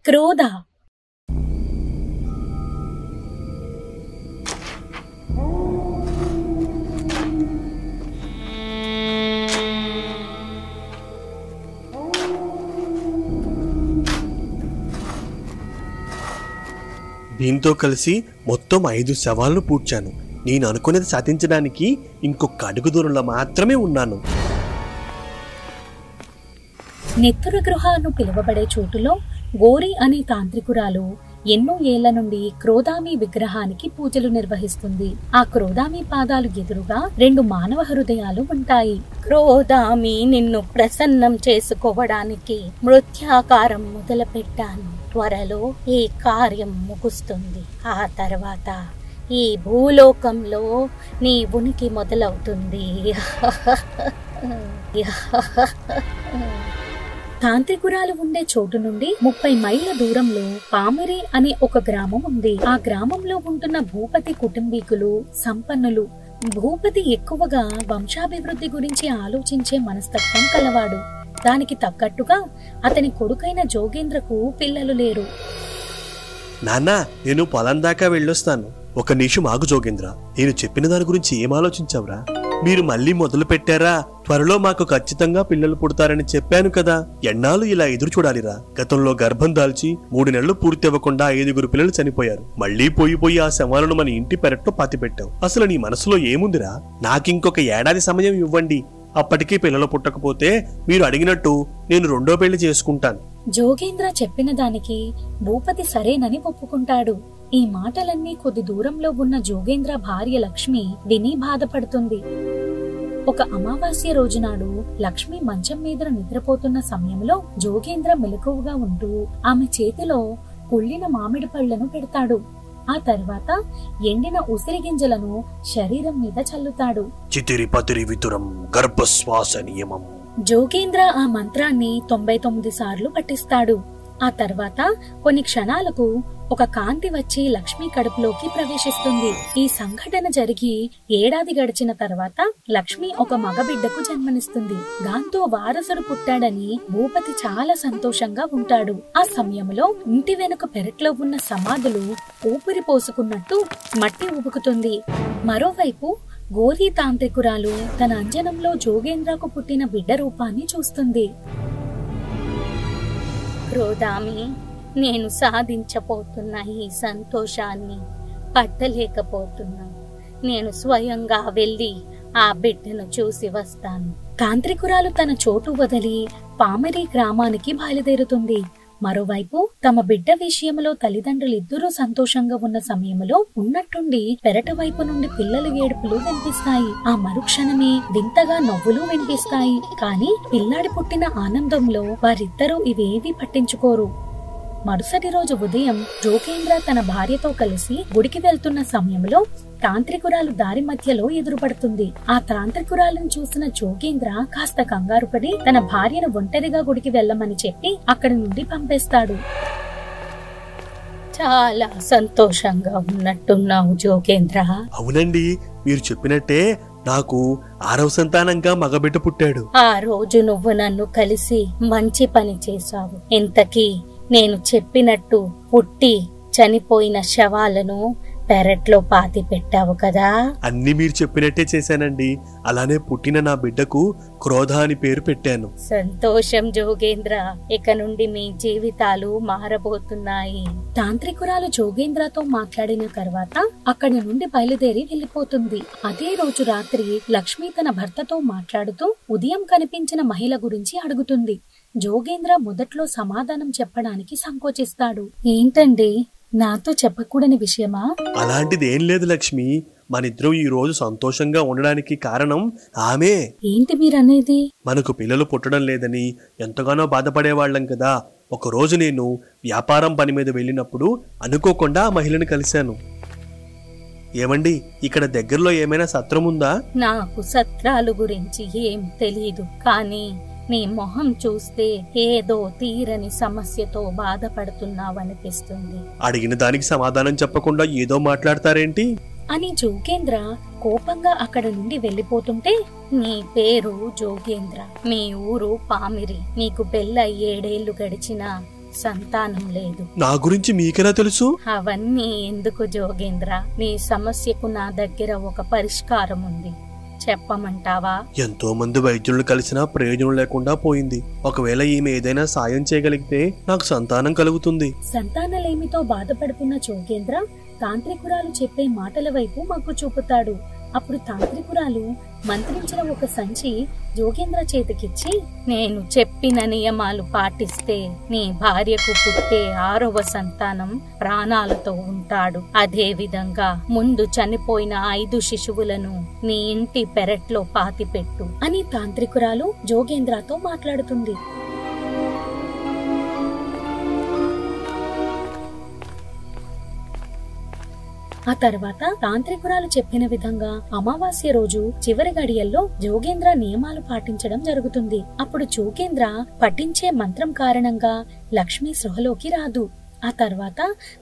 క్రోధ. దీంతో కలిసి మొత్తం 5 శవాలను పూడ్చాను. నేను అనుకునేది సాధించడానికి ఇంకొక అడుగు దూరంలో మాత్రమే ఉన్నాను. నెత్తురు గృహ అను పిలువబడే చోటులో గోరి అనే తాంత్రికురాలు ఎన్నో ఏళ్ల నుండి క్రోధామి విగ్రహానికి పూజలు నిర్వహిస్తుంది. ఆ క్రోధామి పాదాలు ఎదురుగా 2 మానవ హృదయాలు ఉంటాయి. క్రోధామి, నిన్ను ప్రసన్నం చేసుకోవడానికి మృత్యాకారం మొదలుపెట్టాను. త్వరలో ఈ కార్యం ముగుస్తుంది. ఆ తర్వాత ఈ భూలోకంలో నీ ఉనికి మొదలవుతుంది. తాంత్రికురాలు ఉండే చోటు నుండి 30 మైళ్ళ దూరంలో పామిరి అనే ఒక గ్రామం ఉంది. ఆ గ్రామంలో ఉంటున్న భూపతి కుటుంబీకులు సంపన్నులు. భూపతి ఎక్కువగా వంశాభివృద్ధి గురించి ఆలోచించే మనస్తత్వం కలవాడు. దానికి తగ్గట్టుగా అతని కొడుకైన జోగేంద్రకు పిల్లలు లేరు. నాన్నా, నేను పొలం దాకా వెళ్ళొస్తాను. ఒక నిమిషం ఆగు జోగేంద్ర. నేను చెప్పిన దాని గురించి ఏం ఆలోచించావురా? మీరు మళ్ళీ మొదలు పెట్టారా? త్వరలో మాకు ఖచ్చితంగా పిల్లలు పుడతారని చెప్పాను కదా. ఎన్నాళ్ళు ఇలా ఎదురు చూడాలిరా? గతంలో గర్భం దాల్చి 3 నెలలు పూర్తి అవ్వకుండా 5 పిల్లలు చనిపోయారు. మళ్లీ పోయి ఆ శవాలను మన ఇంటి పెరట్లో పాతిపెట్టావు. అసలు నీ మనసులో ఏముందిరా? నాకింకొక ఏడాది సమయం ఇవ్వండి. అప్పటికీ పిల్లలు పుట్టకపోతే మీరు అడిగినట్టు నేను 2వ పెళ్లి చేసుకుంటాను. జోగేంద్ర చెప్పిన దానికి భూపతి సరేనని ఒప్పుకుంటాడు. ఈ మాటలన్నీ కొద్ది దూరంలో ఉన్న జోగేంద్ర భార్య లక్ష్మి విని బాధపడుతుంది. ఒక అమావాస్య రోజునాడు లక్ష్మి మంచం మీద నిద్రపోతున్న సమయంలో జోగేంద్ర మెలకువగా ఉంటూ ఆమె చేతిలో కుళ్ళిన మామిడి పళ్లను పెడతాడు. ఆ తర్వాత ఎండిన ఉసిరి గింజలను శరీరం మీద చల్లుతాడు. చితిరి పతిరి వితురం గర్భశ్వాస నియమం. జోగేంద్ర ఆ మంత్రాన్ని 99 సార్లు పఠిస్తాడు. ఆ తర్వాత కొన్ని క్షణాలకు ఒక కాంతి వచ్చి లక్ష్మి కడుపులోకి ప్రవేశిస్తుంది. ఈ సంఘటన జరిగి ఏడాది గడిచిన తర్వాత లక్ష్మి ఒక మగబిడ్డకు జన్మనిస్తుంది. దాంతో వారసుడు పుట్టాడని భూపతి చాలా సంతోషంగా ఉంటాడు. ఆ సమయంలో ఇంటి వెనుక పెరట్లో ఉన్న సమాధులు ఊపిరి పోసుకున్నట్టు మట్టి ఉబుకుతుంది. మరోవైపు గోరీ తాంత్రికురాలు తన అంజనంలో జోగేంద్రకు పుట్టిన బిడ్డ రూపాన్ని చూస్తుంది. క్రోధామి, నేను సాధించబోతున్న ఈ సంతోషాన్ని పట్టలేకపోతున్నా. నేను స్వయంగా వెళ్లి ఆ బిడ్డను చూసి వస్తాను. తాంత్రికురాలు తన చోటు వదిలి పామిరి గ్రామానికి బయలుదేరుతుంది. మరోవైపు తమ బిడ్డ విషయంలో తల్లిదండ్రులిద్దరూ సంతోషంగా ఉన్న సమయంలో ఉన్నట్టుండి పెరట వైపు నుండి పిల్లల ఏడుపులు వినిపిస్తాయి. ఆ మరుక్షణమే వింతగా నవ్వులు వినిపిస్తాయి. కానీ పిల్లాడి పుట్టిన ఆనందంలో వారిద్దరూ ఇవేవీ పట్టించుకోరు. మరుసటి రోజు ఉదయం జోగేంద్ర తన భార్యతో కలిసి గుడికి వెళ్తున్న సమయంలో తాంత్రికురాలు దారి మధ్యలో ఎదురుపడుతుంది. ఆ తాంత్రికురాలను చూసిన జోగేంద్ర కాస్త కంగారు పడి తన భార్యను ఒంటరిగా గుడికి వెళ్ళమని చెప్పి అక్కడి నుండి పంపేస్తాడు. చాలా సంతోషంగా ఉన్నట్టున్నావు జోగేంద్ర. అవునండి, మీరు చెప్పినట్టే నాకు 6వ సంతానంగా మగబిడ్డ పుట్టాడు. ఆ రోజు నువ్వు నన్ను కలిసి మంచి పని చేశావు. ఇంతకీ నేను చెప్పినట్టు పుట్టి చనిపోయిన శవాలను పెరట్లో పాతి పెట్టావు కదా? అన్ని మీరు చెప్పినట్టే చేశానండి. అలానే పుట్టిన నా బిడ్డకు క్రోధ అని పేరు పెట్టాను. సంతోషం జోగేంద్ర. ఇక నుండి మీ జీవితాలు మారబోతున్నాయి. తాంత్రికురాలు జోగేంద్రతో మాట్లాడిన తర్వాత అక్కడి నుండి బయలుదేరి వెళ్లిపోతుంది. అదే రోజు రాత్రి లక్ష్మి తన భర్తతో మాట్లాడుతూ ఉదయం కనిపించిన మహిళ గురించి అడుగుతుంది. జోగేంద్ర మొదట్లో సమాధానం చెప్పడానికి సంకోచిస్తాడు. ఏంటండి, నాతో చెప్పకూడని విషయమా? అలాంటిది ఏం లేదు లక్ష్మి. మనిద్దరం ఈ రోజు సంతోషంగా ఉండడానికి కారణం ఆమె. ఏంటి మీరనేది? మనకు పిల్లలు పుట్టడం లేదని ఎంతగానో బాధపడేవాళ్లం కదా. ఒకరోజు నేను వ్యాపారం పని మీద వెళ్ళినప్పుడు అనుకోకుండా ఆ మహిళను కలిశాను. ఏమండి, ఇక్కడ దగ్గరలో ఏమైనా సత్రం ఉందా? నాకు సత్రాలు గురించి ఏం తెలీదు, కానీ నీ మొహం చూస్తే ఏదో తీరని సమస్యతో బాధపడుతున్నావనిపిస్తుంది. అడిగిన దానికి సమాధానం చెప్పకుండా ఏదో మాట్లాడతారేంటి అని జోగేంద్ర కోపంగా అక్కడ నుండి వెళ్లిపోతుంటే, నీ పేరు జోగేంద్ర, మీ ఊరు పామిరి, నీకు పెళ్ళై 7 ఏళ్లు గడిచినా సంతానం లేదు. నా గురించి మీకెలా తెలుసు? అవన్నీ ఎందుకు జోగేంద్ర, నీ సమస్యకు నా దగ్గర ఒక పరిష్కారం ఉంది, చెప్పమంటావా? ఎంతో మంది వైద్యులను కలిసినా ప్రయోజనం లేకుండా పోయింది. ఒకవేళ ఈమె ఏదైనా సాయం చేయగలిగితే నాకు సంతానం కలుగుతుంది. సంతానలేమితో బాధపడుతున్న జోగేంద్ర తాంత్రికురాలు చెప్పే మాటల వైపు మగ్గు చూపుతాడు. అప్పుడు తాంత్రికురాలు మంత్రించిన ఒక సంచి జోగేంద్ర చేతికిచ్చి, నేను చెప్పిన నియమాలు పాటిస్తే నీ భార్యకు పుట్టే 6వ సంతానం ప్రాణాలతో ఉంటాడు. అదే విధంగా ముందు చనిపోయిన 5 శిశువులను నీ ఇంటి పెరట్లో పాతిపెట్టు అని తాంత్రికురాలు జోగేంద్రతో మాట్లాడుతుంది. ఆ తర్వాత తాంత్రికురాలు చెప్పిన విధంగా అమావాస్య రోజు చివరి గడియల్లో జోగేంద్ర నియమాలు పాటించడం జరుగుతుంది. అప్పుడు జోగేంద్ర పఠించే మంత్రం కారణంగా లక్ష్మి సృహలోకి రాదు. ఆ తర్వాత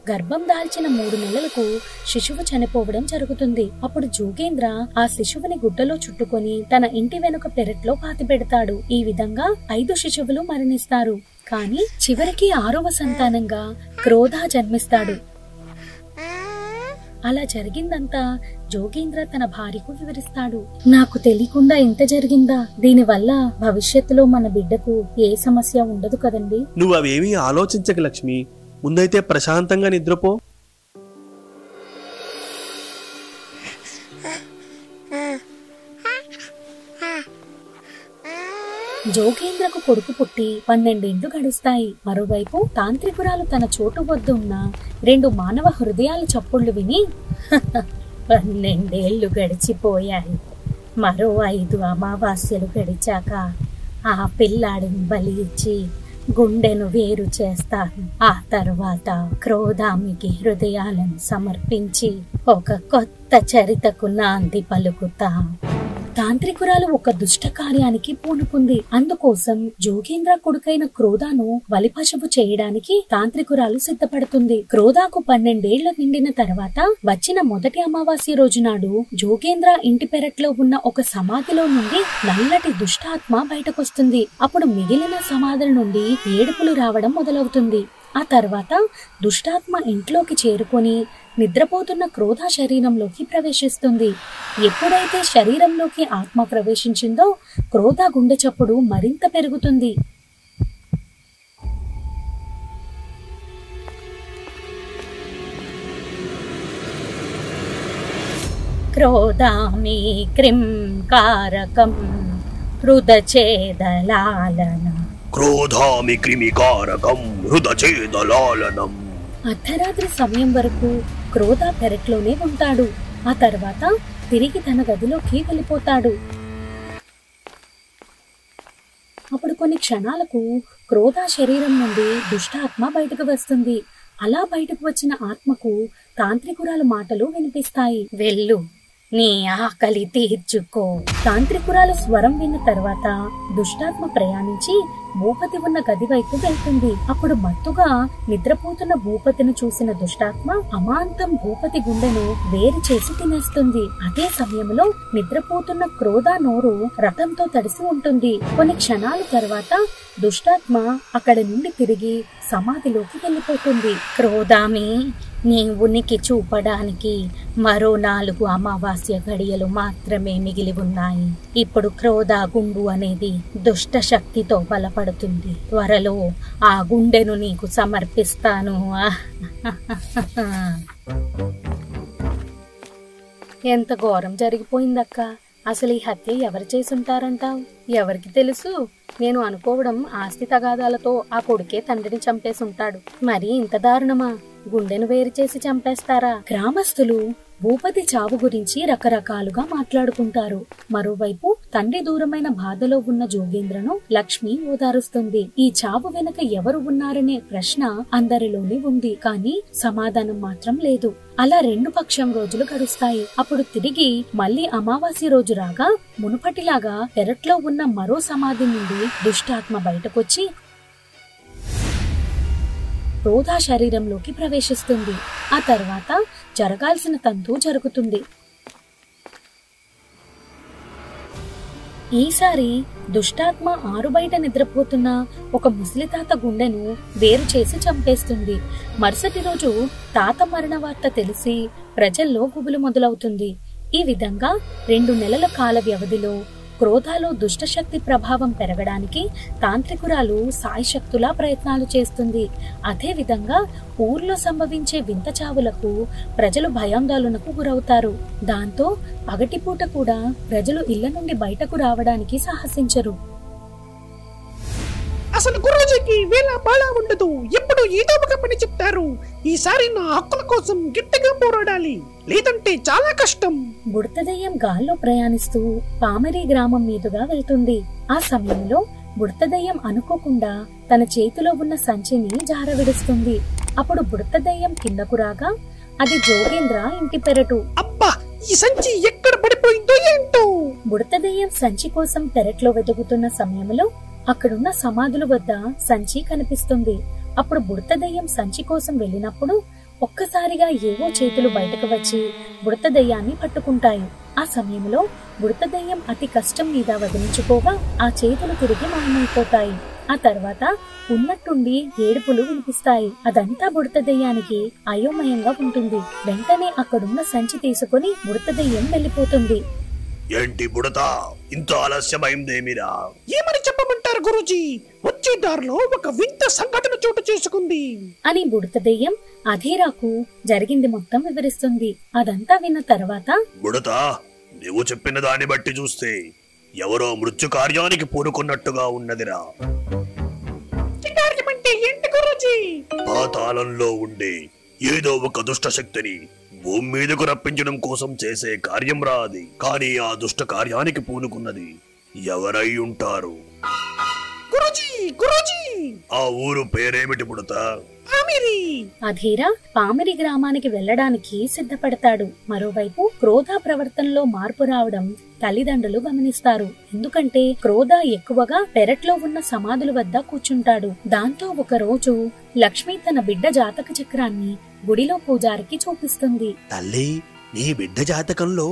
గర్భం దాల్చిన 3 నెలలకు శిశువు చనిపోవడం జరుగుతుంది. అప్పుడు జోగేంద్ర ఆ శిశువుని గుడ్డలో చుట్టుకొని తన ఇంటి వెనుక పెరట్లో పాతి పెడతాడు. ఈ విధంగా 5 శిశువులు మరణిస్తారు. కానీ చివరికి 6వ సంతానంగా క్రోధ జన్మిస్తాడు. అలా జరిగిందంతా జోగేంద్ర తన భార్యకు వివరిస్తాడు. నాకు తెలియకుండా ఇంత జరిగిందా? దీనివల్ల భవిష్యత్తులో మన బిడ్డకు ఏ సమస్య ఉండదు కదండి. నువ్వు అవేమీ ఆలోచించక లక్ష్మి, ముందైతే ప్రశాంతంగా నిద్రపో. జోగేంద్రకు కొడుకు పుట్టి 12 ఏళ్లు గడుస్తాయి. మరోవైపు తాంత్రికురాలు తన చోటు వద్ద ఉన్న 2 మానవ హృదయాల చప్పుళ్లు విని 12 ఏళ్లు గడిచిపోయాయి, మరో 5 అమావాస్యలు గడిచాక ఆ పిల్లాడిని బలి ఇచ్చి గుండెను వేరు చేస్తాను. ఆ తర్వాత క్రోధామికి హృదయాలను సమర్పించి ఒక కొత్త చరితకు నాంది పలుకుతా. తాంత్రికురాలు ఒక దుష్ట కార్యానికి పూనుకుంది. అందుకోసం జోగేంద్ర కొడుకైన క్రోధాను బలిపశువు చేయడానికి తాంత్రికురాలు సిద్ధపడుతుంది. క్రోధాకు 12 ఏళ్లు నిండిన తర్వాత వచ్చిన మొదటి అమావాస్య రోజు నాడు జోగేంద్ర ఇంటి పెరట్లో ఉన్న ఒక సమాధిలో నుండి నల్లటి దుష్టాత్మ బయటకొస్తుంది. అప్పుడు మిగిలిన సమాధుల నుండి ఏడుపులు రావడం మొదలవుతుంది. ఆ తర్వాత దుష్టాత్మ ఇంట్లోకి చేరుకొని నిద్రపోతున్న క్రోధ శరీరంలోకి ప్రవేశిస్తుంది. ఎప్పుడైతే శరీరంలోకి ఆత్మ ప్రవేశించిందో క్రోధ గుండె చప్పుడు మరింత పెరుగుతుంది. క్రోధామి క్రిం కారకం హృదచేదలాలన క్రోధామి క్రిమికారకం హృదచేదలాలనం. అర్ధరాత్రి సమయం వరకు క్రోధ పెరట్లోనే ఉంటాడు. ఆ తర్వాత తిరిగి తన గదిలోకి వెళ్ళిపోతాడు. అప్పుడు కొన్ని క్షణాలకు క్రోధ శరీరం నుండి దుష్టాత్మ బయటకు వస్తుంది. అలా బయటకు వచ్చిన ఆత్మకు తాంత్రికురాలు మాటలు వినిపిస్తాయి. వెళ్ళు, నీ ఆకలి తీర్చుకో. తాంత్రికురాలు స్వరం విన్న తర్వాత దుష్టాత్మ ప్రయాణించి భూపతి ఉన్న గది వైపు వెళ్తుంది. అప్పుడు మత్తుగా నిద్రపోతున్న భూపతిని చూసిన దుష్టాత్మ అమాంతం భూపతి గుండెను వేరు చేసి తినేస్తుంది. అదే సమయంలో నిద్రపోతున్న క్రోధ నోరు రథంతో తడిసి ఉంటుంది. కొన్ని క్షణాల తర్వాత దుష్టాత్మ అక్కడి నుండి తిరిగి సమాధిలోకి వెళ్ళిపోతుంది. క్రోధామి, నీ ఉనికి చూపడానికి మరో 4 అమావాస్య గడియలు మాత్రమే మిగిలి ఉన్నాయి. ఇప్పుడు క్రోధ గుండు అనేది దుష్ట శక్తితో బలపడుతుంది. త్వరలో ఆ గుండెను నీకు సమర్పిస్తాను. ఎంత ఘోరం జరిగిపోయిందక్క. అసలు ఈ హత్య ఎవరు చేసుంటారంటావు? ఎవరికి తెలుసు? నేను అనుకోవడం ఆస్తి తగాదాలతో ఆ కొడుకే తండ్రిని చంపేసుంటాడు. మరి ఇంత దారుణమా? గుండెను వేరు చేసి చంపేస్తారా? గ్రామస్తులు భూపతి చావు గురించి రకరకాలుగా మాట్లాడుకుంటారు. మరోవైపు తండ్రి దూరమైన బాధలో ఉన్న జోగేంద్రను లక్ష్మి ఓదారుస్తుంది. ఈ చావు వెనుక ఎవరు ఉన్నారనే ప్రశ్న అందరిలోనే ఉంది, కానీ సమాధానం మాత్రం లేదు. అలా 2 పక్షం రోజులు గడుస్తాయి. అప్పుడు తిరిగి మళ్లీ అమావాస్య రోజు రాగా మునుపటిలాగా పెరట్లో ఉన్న మరో సమాధి నుండి దుష్టాత్మ బయటకొచ్చి క్రోధ శరీరంలోకి ప్రవేశిస్తుంది. ఆ తర్వాత జరగాల్సిన తంతు జరుగుతుంది. ఈసారి దుష్టాత్మ ఆరుబయట నిద్రపోతున్న ఒక ముసలితాత గుండెను వేరు చేసి చంపేస్తుంది. మరుసటి రోజు తాత మరణ వార్త తెలిసి ప్రజల్లో గుబులు మొదలవుతుంది. ఈ విధంగా 2 నెలల కాల వ్యవధిలో క్రోధాలో దుష్టశక్తి ప్రభావం పెరగడానికి తాంత్రికురాలు సాయశక్తులా ప్రయత్నాలు చేస్తుంది. అదే విధంగా ఊర్లో సంభవించే వింత చావులకు ప్రజలు భయాందోళనకు గురవుతారు. దాంతో పగటిపూట కూడా ప్రజలు ఇళ్ల నుండి బయటకు రావడానికి సాహసించరు. అసలు గురూజీకి వేళ బాళ ఉండదు. ఎప్పుడు ఏదో ఒక పని చెప్తారు. ఈసారి నా హక్కుల కోసం గట్టిగా పోరాడాలి, లేదంటే చాలా కష్టం. బుడతదయ్యం గాల్లో ప్రయాణిస్తూ పామరి గ్రామం మీదుగా వెళ్తుంది. ఆ సమయంలో బుడతదయ్యం అనుకోకుండా తన చేతిలో ఉన్న సంచిని జారవిడుస్తుంది. అప్పుడు బుడతదయ్యం కిందకు రాగా అది జోగేంద్ర ఇంటి పెరటు. అబ్బా, ఈ సంచి ఎక్కడ పడిపోయిందో ఏంటో. బుడతదయ్యం సంచి కోసం పెరట్లో వెతుకుతున్న సమయంలో అక్కడున్న సమాధుల వద్ద సంచి కనిపిస్తుంది. అప్పుడు బుడతదయ్యం సంచి కోసం వెళ్ళినప్పుడు ఒక్కసారిగా ఏవో చేతులు బయటకు వచ్చి బుడతదయ్యాన్ని పట్టుకుంటాయి. ఆ సమయంలో బుడతదయ్యం అతి కష్టం మీద వదిలించుకోగా ఆ చేతులు తిరిగి మాయమైపోతాయి. ఆ తర్వాత ఉన్నట్టుండి ఏడుపులు వినిపిస్తాయి. అదంతా బుడతదయ్యానికి అయోమయంగా ఉంటుంది. వెంటనే అక్కడున్న సంచి తీసుకుని బుడతదయ్యం వెళ్లిపోతుంది. ఏంటి బుడతా, ఇంత ఆలస్యమైందేమిరా? ఏమని చెప్పమంటారు గురూజీ? వచ్చే దారిలో ఒక వింత సంఘటన చోటు చేసుకుంది అని బుడతదయ్యం అధీరాకు జరిగింది మొత్తం వివరిస్తుంది. అదంతా విన్న తర్వాత, బుడతా, నువ్వు చెప్పిన దాన్ని బట్టి చూస్తే ఎవరో మృత్యు కార్యానికి పూనుకున్నట్టుగా ఉన్నదిరా. అంటే ఏంటి గురూజీ? పాతాళంలో ఉండే ఏదో ఒక దుష్ట శక్తిని భూమి మీదకు రప్పించడం కోసం చేసే కార్యం రా అది. కానీ ఆ దుష్ట కార్యానికి పూనుకున్నది ఎవరై ఉంటారు? గురూజీ, గురూజీ, ఆ ఊరు పేరేమిటి బుడతా? పామిరి. అధీర పామిరి గ్రామానికి వెళ్లడానికి సిద్ధపడతాడు. మరోవైపు క్రోధ ప్రవర్తనలో మార్పు రావడం తల్లిదండ్రులు గమనిస్తారు. ఎందుకంటే క్రోధ ఎక్కువగా పెరట్లో ఉన్న సమాధుల వద్ద కూర్చుంటాడు. దాంతో ఒక రోజు లక్ష్మి తన బిడ్డ జాతక చక్రాన్ని గుడిలో పూజారికి చూపిస్తుంది. తల్లి, నీ బిడ్డ జాతకంలో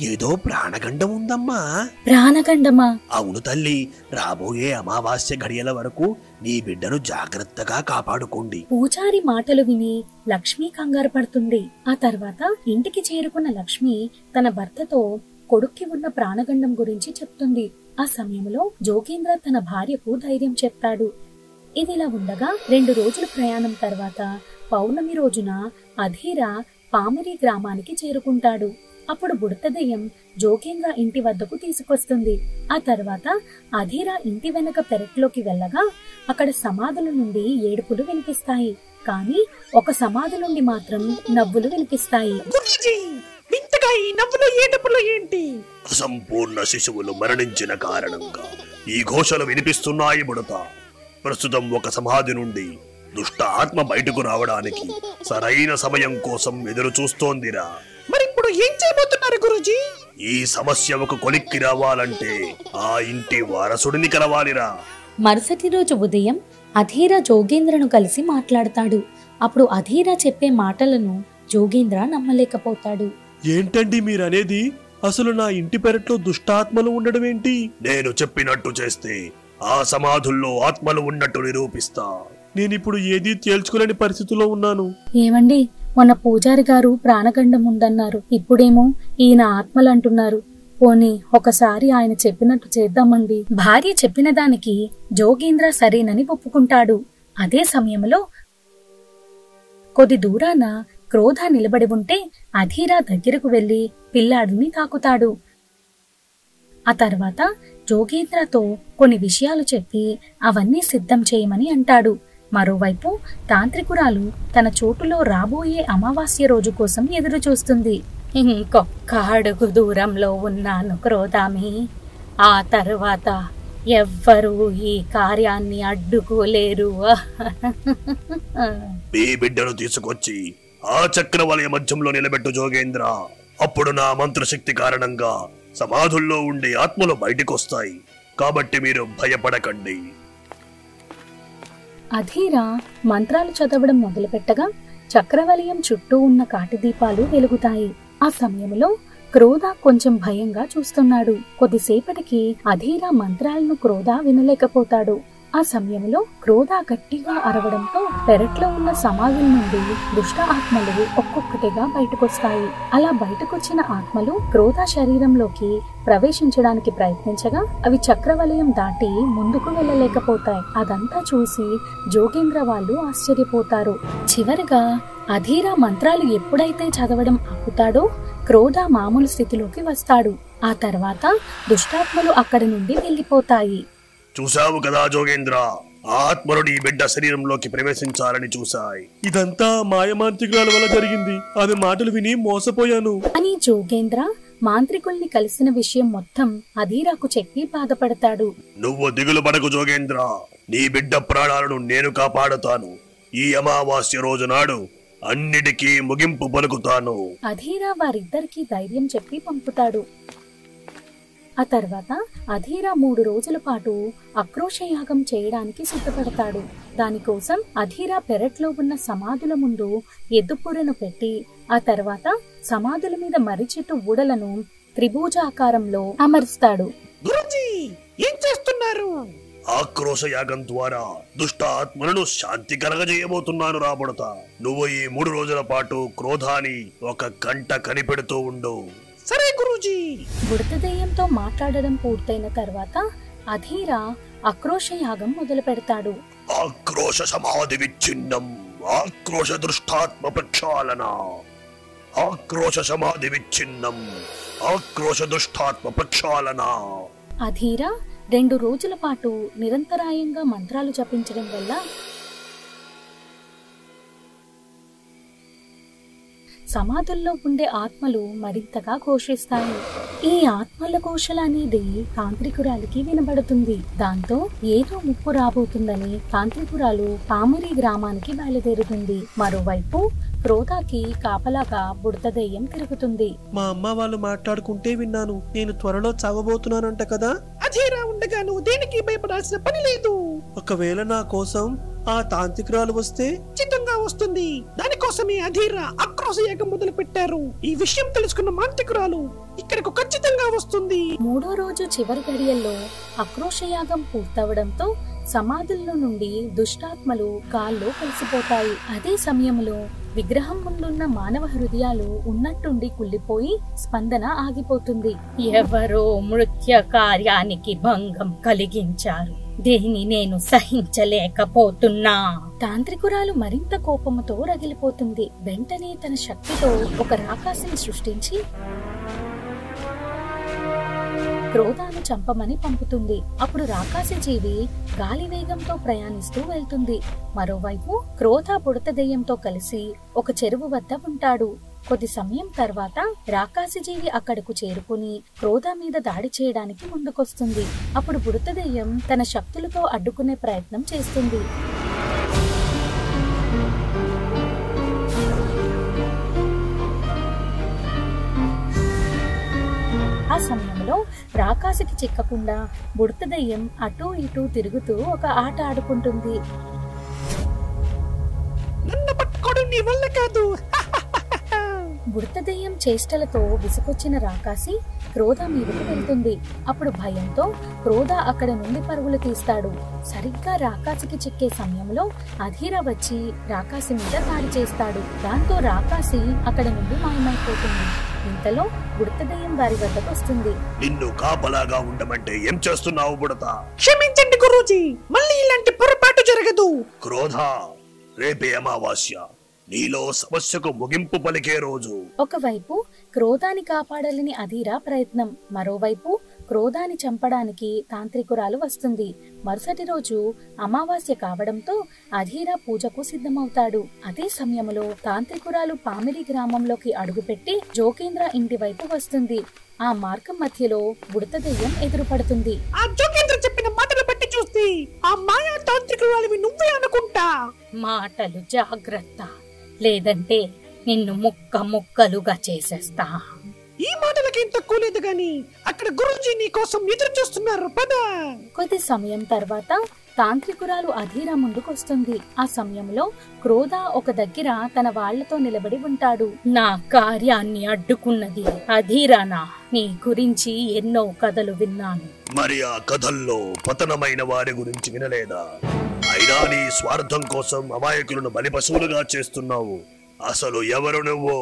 ఏదో ప్రాణగండం ఉందమ్మా. ప్రాణగండమా? అవును తల్లి, రాబోయే అమావాస్య ఘడియల వరకు నీ బిడ్డను జాగ్రత్తగా కాపాడుకోండి. పూజారి మాటలు విని లక్ష్మి కంగారు పడుతుంది. ఆ తర్వాత ఇంటికి చేరుకున్న లక్ష్మి తన భర్తతో కొడుక్కి ఉన్న ప్రాణగండం గురించి చెప్తుంది. ఆ సమయంలో జోగేంద్ర తన భార్యకు ధైర్యం చెప్తాడు. ఇదిలా ఉండగా 2 రోజుల ప్రయాణం తర్వాత పౌర్ణమి రోజున అధీర పామిరి గ్రామానికి చేరుకుంటాడు. అప్పుడు బుడతదయ్యం జోగేంద్ర ఇంటి వద్దకు తీసుకొస్తుంది. ఆ తర్వాత అధీర ఇంటి వెనక పెరట్లోకి వెళ్ళగా అక్కడ సమాధుల నుండి ఏడుపులు వినిపిస్తాయి. కానీ ఒక సమాధి నుండి మాత్రం నవ్వులు వినిపిస్తాయి. అసంపూర్ణ శిశువులు మరణించిన కారణంగా ఈ ఘోషలు వినిపిస్తున్నాయి బుడత. ప్రస్తుతం ఒక సమాధి నుండి దుష్ట ఆత్మ బయటకు రావడానికి సరైన సమయం కోసం ఎదురు చూస్తోందిరా. మరిప్పుడు ఏం చేయబోతున్నారు గురూజీ? ఈ సమస్య ఒక కొలిక్కి రావాలంటే ఆ ఇంటి వారసుడిని కలవాలిరా. మరుసటి రోజు ఉదయం అధీర జోగేంద్రను కలిసి మాట్లాడతాడు. అప్పుడు అధీర చెప్పే మాటలను జోగేంద్ర నమ్మలేకపోతాడు. ఏంటండి మీరనేది? అసలు నా ఇంటి పెరట్లో దుష్టాత్మలు ఉండడం ఏంటి? నేను చెప్పినట్టు చేస్తే ఆ సమాధుల్లో ఆత్మలు ఉన్నట్టు నిరూపిస్తా. నేనిప్పుడు ఏదీ తేల్చుకోలేని పరిస్థితిలో ఉన్నాను. ఏమండి, మొన్న పూజారి గారు ప్రాణగండం ఉందన్నారు, ఇప్పుడేమో ఈయన ఆత్మలంటున్నారు. పోనీ ఒకసారి ఆయన చెప్పినట్టు చేద్దామండి. భార్య చెప్పిన దానికి జోగేంద్ర సరేనని ఒప్పుకుంటాడు. అదే సమయంలో కొద్ది దూరాన క్రోధ నిలబడి ఉంటే అధీర దగ్గరకు వెళ్లి పిల్లాడిని తాకుతాడు. ఆ తర్వాత జోగేంద్రతో కొన్ని విషయాలు చెప్పి అవన్నీ సిద్ధం చేయమని అంటాడు. మరోవైపు తాంత్రికురాలు తన చోటులో రాబోయే అమావాస్య రోజు కోసం ఎదురు చూస్తుంది. ఇంకొక్క అడుగు దూరంలో ఉన్నాను క్రోధామి. ఆ తర్వాత ఎవ్వరూ ఈ కార్యాన్ని అడ్డుకోలేరు. మీ బిడ్డను తీసుకొచ్చి ఆ చక్రవలయ మధ్యంలో నిలబెట్టు జోగేంద్ర. అప్పుడు నా మంత్రశక్తి కారణంగా సమాధుల్లో ఉండే ఆత్మలు బయటికొస్తాయి. కాబట్టి మీరు భయపడకండి. అధీర మంత్రాలు చదవడం మొదలుపెట్టగా చక్రవలయం చుట్టూ ఉన్న కాటి దీపాలు వెలుగుతాయి. ఆ సమయంలో క్రోధ కొంచెం భయంగా చూస్తున్నాడు. కొద్దిసేపటికి అధీరా మంత్రాలను క్రోధ వినలేకపోతాడు. ఆ సమయంలో క్రోధ గట్టిగా అరవడంతో పెరట్లో ఉన్న సమాధుల నుండి దుష్ట ఆత్మలు ఒక్కొక్కటిగా బయటకొస్తాయి. అలా బయటకొచ్చిన ఆత్మలు క్రోధ శరీరంలోకి ప్రవేశించడానికి ప్రయత్నించగా అవి చక్రవలయం దాటి ముందుకు వెళ్ళలేకపోతాయి. అదంతా చూసి జోగేంద్ర వాళ్ళు ఆశ్చర్యపోతారు. చివరిగా అధీరా మంత్రాలు ఎప్పుడైతే చదవడం ఆపుతాడో క్రోధ మామూలు స్థితిలోకి వస్తాడు. ఆ తర్వాత దుష్టాత్మలు అక్కడి నుండి వెళ్ళిపోతాయి. చూసావు కదా జోగేంద్ర, ఆత్మలు నీ బిడ్డ శరీరంలోకి ప్రవేశించాలని చూశాయి. ఇదంతా మాయమాంత్రికుల వల్ల జరిగింది. ఆమె మాటలు విని మోసపోయాను అని జోగేంద్ర మాంత్రికుల్ని కలిసిన విషయం మొత్తం అధీరాకు చెప్పి బాధపడతాడు. నువ్వు దిగులు పడకు జోగేంద్ర, నీ బిడ్డ ప్రాణాలను నేను కాపాడుతాను. ఈ అమావాస్య రోజు నాడు అన్నిటికీ ముగింపు పలుకుతాను. అధీరా వారిద్దరికీ ధైర్యం చెప్పి పంపుతాడు. ఆ తర్వాత అధీరా 3 రోజుల పాటు ఆక్రోశయాగం చేయడానికి సిద్ధపడతాడు. దానికోసం అధీరా పెరట్లో ఉన్న సమాధుల ముందు ఎద్దుపురను పెట్టి ఆ తర్వాత సమాధుల మీద మర్రి చెట్టు ఊడలను త్రిభుజాకారంలో అమరుస్తాడు. గురూజీ, ఏం చేస్తున్నారు? ఆక్రోశ యాగం ద్వారా దుష్ట ఆత్మలను శాంతి కలగజేయబోతున్నాను రాబడతా. నువ్వు ఈ 3 రోజుల పాటు క్రోధాన్ని ఒక గంట కనిపెడుతూ ఉండు. సరే గురూజీ. బుడత దెయ్యంతో మాట్లాడడం పూర్తయిన తర్వాత అధీరా ఆక్రోశ యాగం మొదలు పెడతాడు. ఆక్రోశ సమాధి విచ్ఛిన్నం, ఆక్రోశ దృష్టాత్మ ప్రక్షాళన, ఆక్రోశ సమాధి విచ్ఛిన్నం, ఆక్రోశ దుష్టాత్మ ప్రక్షాళన. అధీరా 2 రోజుల పాటు నిరంతరాయంగా మంత్రాలు జపించడం వల్ల సమాధుల్లో ఉండే ఆత్మలు మరింతగా ఘోషిస్తాయి. ఈ ఆత్మల ఘోషల అనేది తాంత్రికురాలికి వినబడుతుంది. దాంతో ఏదో ముప్పు రాబోతుందని తాంత్రికురాలు పామిరి గ్రామానికి బయలుదేరుతుంది. మరోవైపు క్రోధాకి కాపలాగా బుడత దెయ్యం తిరుగుతుంది. మా అమ్మ వాళ్ళు మాట్లాడుకుంటే విన్నాను, నేను త్వరలో చావబోతున్నానంట కదా. అధీరా ఉండగా నువ్వు దేనికి భయపడాల్సిన పని లేదు. ఒకవేళ నా కోసం ఆ తాంత్రికురాలు వస్తే? ఖచ్చితంగా వస్తుంది. దానికోసమే అధీరా ఆక్రోశ యాగం మొదలు పెట్టారు. ఈ విషయం తెలుసుకున్న మాంత్రికురాలు ఇక్కడకు ఖచ్చితంగా వస్తుంది. 3వ రోజు చివరి గడియల్లో ఆక్రోశయాగం పూర్తవడంతో సమాధుల్లో నుండి దుష్టాత్మలు గాల్లో కలిసిపోతాయి. అదే సమయంలో విగ్రహం ముందున్న మానవ హృదయాలు ఉన్నట్టుండి కుళ్ళిపోయి స్పందన ఆగిపోతుంది. ఎవరో మృత్య కార్యానికి భంగం కలిగించారు, దీన్ని నేను సహించలేకపోతున్నా. తాంత్రికురాలు మరింత కోపముతో రగిలిపోతుంది. వెంటనే తన శక్తితో ఒక రాకాసిని సృష్టించి క్రోధాను చంపమని పంపుతుంది. అప్పుడు రాకాసి జీవి గాలి వేగంతో ప్రయాణిస్తూ వెళ్తుంది. మరోవైపు క్రోధ బుడత దెయ్యంతో కలిసి ఒక చెరువు వద్ద ఉంటాడు. కొద్ది సమయం తర్వాత రాకాసి జీవి అక్కడకు చేరుకుని క్రోధ మీద దాడి చేయడానికి ముందుకొస్తుంది. అప్పుడు బుడత దెయ్యం తన శక్తులతో అడ్డుకునే ప్రయత్నం చేస్తుంది. ఆ సమయంలో రాకాసికి చిక్కకుండా బుడత దెయ్యం అటూ ఇటూ తిరుగుతూ ఒక ఆట ఆడుకుంటుంది. నన్ను పట్టుకోవడం నీ వల్ల కాదు. బుడత దెయ్యం చేష్టలతో విసుకొచ్చిన రాకాసి క్రోధ మీదకు వెళ్తుంది. అప్పుడు భయంతో క్రోధ అక్కడ నుండి పరుగులు తీస్తాడు. సరిగ్గా రాకాసికి చిక్కే సమయంలో అధీరా వచ్చి రాకాసి మీద దాడి చేస్తాడు. దాంతో రాకాసి అక్కడ నుండి మాయమైపోతుంది. ఇంతలో బుడత దెయ్యం వారి వద్దకు వస్తుంది. నిన్ను కాపలాగా ఉండమంటే ఏం చేస్తున్నావు బుడత? క్షమించండి గురూజీ, మళ్ళీ ఇలాంటి పొరపాటు జరగదు. క్రోధ, రేపే అమావాస్య, నీలో సమస్యకు ముగింపు పలికే రోజు. ఒకవైపు క్రోధాన్ని కాపాడాలని అధీరా ప్రయత్నం, మరోవైపు క్రోధాన్ని చంపడానికి తాంత్రికురాలు వస్తుంది. మరుసటి రోజు అమావాస్య కావడంతో అధీరా పూజకు సిద్ధమవుతాడు. అదే సమయంలో తాంత్రికురాలు పామిరి గ్రామంలోకి అడుగుపెట్టి జోగేంద్ర ఇంటి వైపు వస్తుంది. ఆ మార్గం మధ్యలో బుడత దెయ్యం ఎదురుపడుతుంది. ఆ జోగేంద్ర చెప్పిన మాటలు బట్టి చూస్తే ఆ మాయా తాంత్రికురాలివి నువ్వే అనుకుంటా. మాటలు జాగ్రత్త, లేదంటే నిన్ను ముక్క ముక్కలుగా చేసేస్తా. ఈ మాటలకేం తక్కువ లేదు గాని అక్కడ గురూజీ నీ కోసం ఎదురు చూస్తున్నారు. పద. కొద్ది సమయం తర్వాత తాంత్రికురాలు అధీరా ముందుకొస్తుంది. ఆ సమయంలో క్రోధ ఒక దగ్గర తన వాళ్లతో నిలబడి ఉంటాడు. నా కార్యాన్ని అడ్డుకున్నది అధీరానా? నీ గురించి ఎన్నో కథలు విన్నాను. మరి ఆ కథల్లో పతనమైన వారి గురించి వినలేదా? అయినా నీ స్వార్థం కోసం అమాయకులను బలి పశువులుగా చేస్తున్నావు. అసలు ఎవరు నువ్వు?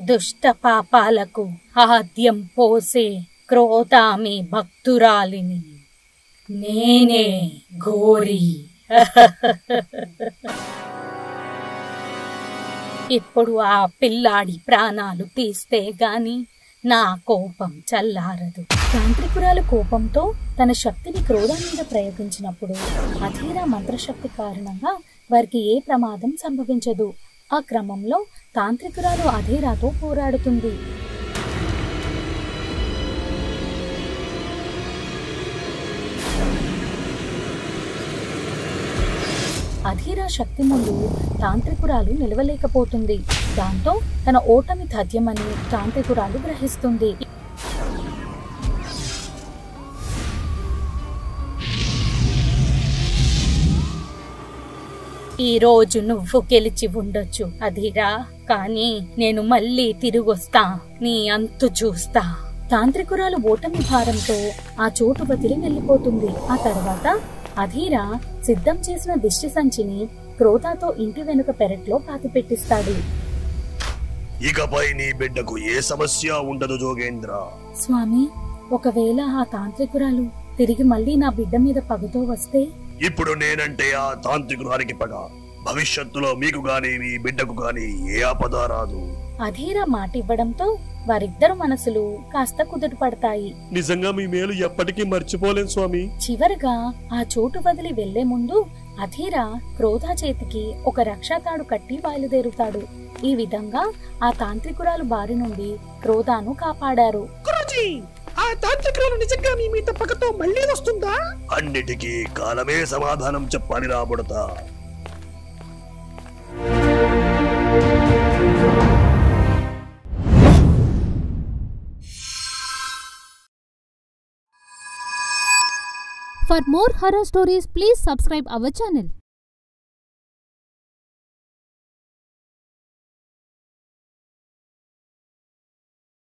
దుష్ట పాపాలకు ఆద్యం పోసే క్రోధామి భక్తురాలిని. నేనే ఘోరి. ఇప్పుడు ఆ పిల్లాడి ప్రాణాలు తీస్తే గాని నా కోపం చల్లారదు. తాంత్రికురాలు కోపంతో తన శక్తిని క్రోధం మీద ప్రయోగించినప్పుడు అధీరా మంత్రశక్తి కారణంగా వారికి ఏ ప్రమాదం సంభవించదు. ఆ క్రమంలో తాంత్రికురాలు అధీరాతో పోరాడుతుంది. అధీరా శక్తి ముందు తాంత్రికురాలు నిలవలేకపోతుంది. దాంతో తన ఓటమి తథ్యమని తాంత్రికురాలు గ్రహిస్తుంది. ఈ రోజు నువ్వు గెలిచి ఉండొచ్చు అధీరా, కానీ నేను మళ్ళీ తిరిగొస్తా, నీ అంతు చూస్తా. తాంత్రికురాలు ఓటమి భారంతో ఆ చోటు వదిలి వెళ్లిపోతుంది. ఆ తర్వాత అధీరా సిద్ధం చేసిన దిష్టి సంచిని క్రోధాతో ఇంటి వెనుక పెరట్లో పాతిపెట్టిస్తాడు. ఇకపై నీ బిడ్డకు ఏ సమస్య ఉండదు జోగేంద్ర. స్వామి, ఒకవేళ ఆ తాంత్రికురాలు తిరిగి మళ్ళీ నా బిడ్డ మీద పగతో వస్తే? ఇప్పుడు నేనంటే ఆ తాంత్రికురానికి పగ. భవిష్యత్తులో మీకు గాని మీ బిడ్డకు గాని ఏ ఆపద రాదు. అధీరా మాటివ్వడంతో వారిద్దరు మనసులు కాస్త కుదుట పడతాయి. నిజంగా మీ మేలు ఎప్పటికీ మర్చిపోలేం స్వామి. చివరగా ఆ చోటు వదిలి వెళ్లే ముందు అధీరా క్రోధ చేతికి ఒక రక్షాతాడు కట్టి బయలుదేరుతాడు. ఈ విధంగా ఆ తాంత్రికురాలు బారి నుండి క్రోధాను కాపాడారు. గురూజీ, ఆ తాంత్రికురాలు నిజంగా మీ మీద పగతో మళ్ళీ వస్తుందా? అన్నిటికీ కాలమే సమాధానం చెప్పాలి రాబడతా. For more horror stories, please subscribe our channel.